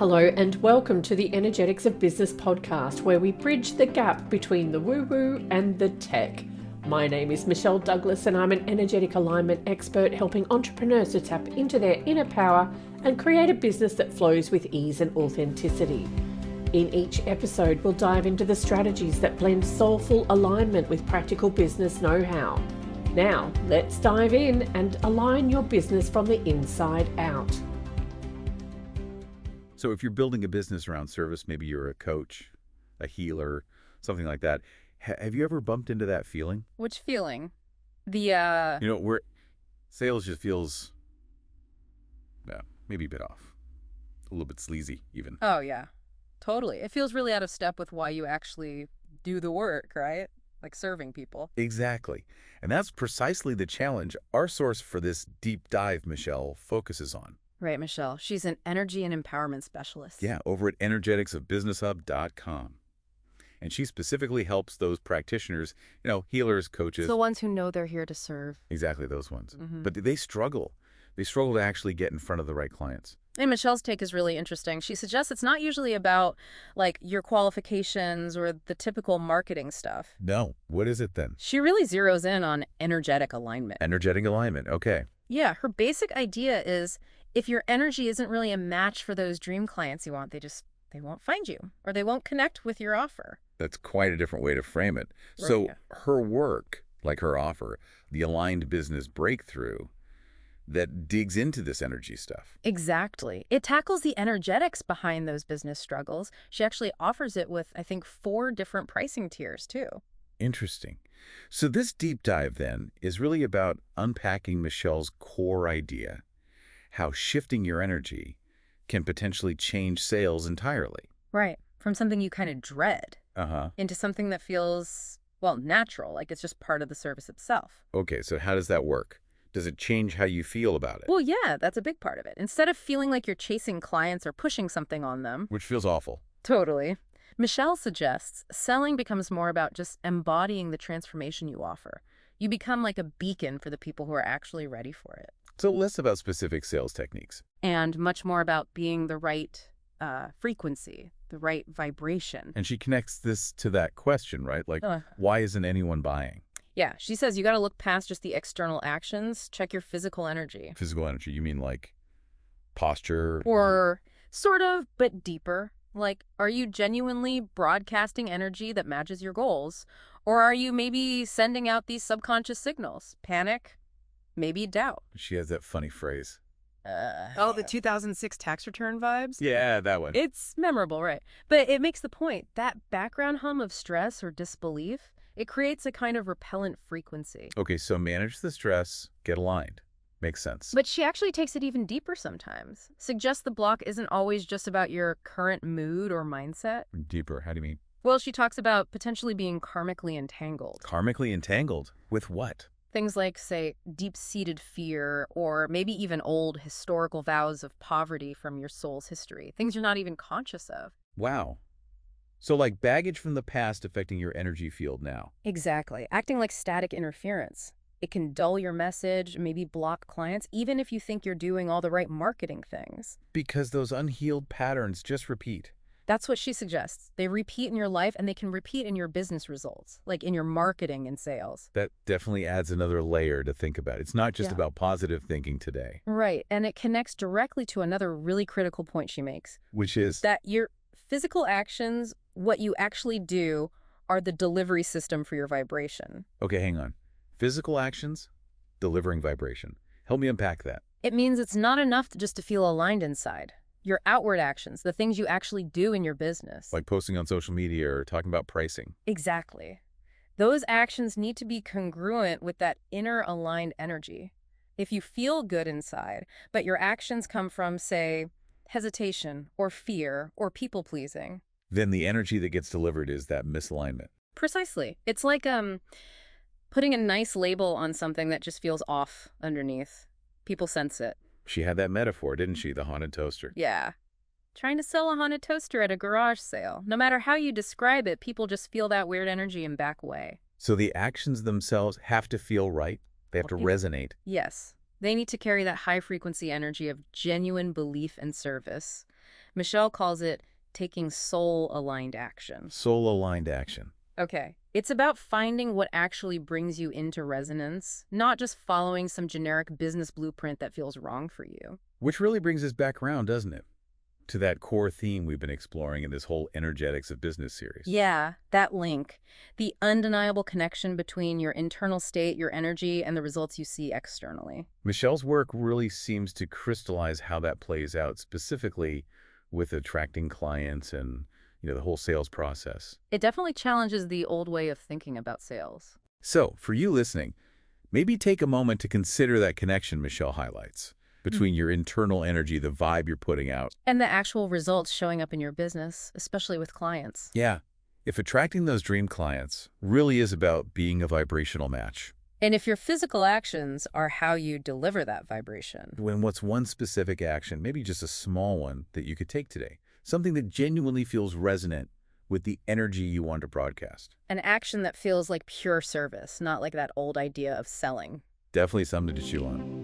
Hello and welcome to the Energetics of Business podcast, where we bridge the gap between the woo-woo and the tech. My name is Michelle Douglas and I'm an energetic alignment expert helping entrepreneurs to tap into their inner power and create a business that flows with ease and authenticity. In each episode, we'll dive into the strategies that blend soulful alignment with practical business know-how. Now, let's dive in and align your business from the inside out. So if you're building a business around service, maybe you're a coach, a healer, something like that. Have you ever bumped into that feeling? Which feeling? The Where sales just feels, maybe a bit off, a little bit sleazy even. Oh, yeah. Totally. It feels really out of step with why you actually do the work, right? Like serving people. Exactly. And that's precisely the challenge our source for this deep dive, Michelle, focuses on. Right, Michelle. She's an energy and empowerment specialist. Yeah, over at energeticsofbusinesshub.com. And she specifically helps those practitioners, healers, coaches. The ones who know they're here to serve. Exactly, those ones. Mm-hmm. But they struggle. They struggle to actually get in front of the right clients. And Michelle's take is really interesting. She suggests it's not usually about, your qualifications or the typical marketing stuff. No. What is it then? She really zeroes in on energetic alignment. Energetic alignment. Okay. Yeah, her basic idea is if your energy isn't really a match for those dream clients you want, they won't find you or they won't connect with your offer. That's quite a different way to frame it. Right, So yeah. her work, like her offer, the Aligned Business Breakthrough, that digs into this energy stuff. Exactly. It tackles the energetics behind those business struggles. She actually offers it with, I think, 4 different pricing tiers, too. Interesting. So this deep dive, then, is really about unpacking Michelle's core idea, how shifting your energy can potentially change sales entirely. Right. From something you kind of dread Uh-huh. into something that feels, natural, like it's just part of the service itself. Okay, so how does that work? Does it change how you feel about it? Well, yeah, that's a big part of it. Instead of feeling like you're chasing clients or pushing something on them. Which feels awful. Totally. Michelle suggests selling becomes more about just embodying the transformation you offer. You become like a beacon for the people who are actually ready for it. So less about specific sales techniques. And much more about being the right frequency, the right vibration. And she connects this to that question, right? Why isn't anyone buying? Yeah, she says you got to look past just the external actions, check your physical energy. Physical energy, you mean like posture? Or sort of, but deeper. Are you genuinely broadcasting energy that matches your goals? Or are you maybe sending out these subconscious signals? Panic? Maybe doubt. She has that funny phrase. The 2006 tax return vibes? Yeah, that one. It's memorable, right? But it makes the point. That background hum of stress or disbelief, it creates a kind of repellent frequency. Okay, so manage the stress, get aligned. Makes sense. But she actually takes it even deeper sometimes. Suggests the block isn't always just about your current mood or mindset. Deeper, how do you mean? Well, she talks about potentially being karmically entangled. Karmically entangled? With what? Things like, say, deep-seated fear or maybe even old historical vows of poverty from your soul's history. Things you're not even conscious of. Wow. So like baggage from the past affecting your energy field now. Exactly. Acting like static interference. It can dull your message, maybe block clients, even if you think you're doing all the right marketing things. Because those unhealed patterns just repeat. That's what she suggests. They repeat in your life and they can repeat in your business results, like in your marketing and sales. That definitely adds another layer to think about. It's not just about positive thinking today. Right. And it connects directly to another really critical point she makes. Which is? That your physical actions, what you actually do, are the delivery system for your vibration. Okay, hang on. Physical actions, delivering vibration. Help me unpack that. It means it's not enough just to feel aligned inside. Your outward actions, the things you actually do in your business. Like posting on social media or talking about pricing. Exactly. Those actions need to be congruent with that inner aligned energy. If you feel good inside, but your actions come from, say, hesitation or fear or people-pleasing. Then the energy that gets delivered is that misalignment. Precisely. It's like putting a nice label on something that just feels off underneath. People sense it. She had that metaphor, didn't she? The haunted toaster. Yeah. Trying to sell a haunted toaster at a garage sale. No matter how you describe it, people just feel that weird energy and back away. So the actions themselves have to feel right. They have to resonate. Yes. They need to carry that high-frequency energy of genuine belief and service. Michelle calls it taking soul-aligned action. Soul-aligned action. Okay. It's about finding what actually brings you into resonance, not just following some generic business blueprint that feels wrong for you. Which really brings us back around, doesn't it? To that core theme we've been exploring in this whole Energetics of Business series. Yeah, that link. The undeniable connection between your internal state, your energy, and the results you see externally. Michelle's work really seems to crystallize how that plays out, specifically with attracting clients and, the whole sales process. It definitely challenges the old way of thinking about sales. So, for you listening, maybe take a moment to consider that connection Michelle highlights between your internal energy, the vibe you're putting out. And the actual results showing up in your business, especially with clients. Yeah, if attracting those dream clients really is about being a vibrational match. And if your physical actions are how you deliver that vibration. What's one specific action, maybe just a small one, that you could take today? Something that genuinely feels resonant with the energy you want to broadcast. An action that feels like pure service, not like that old idea of selling. Definitely something to chew on.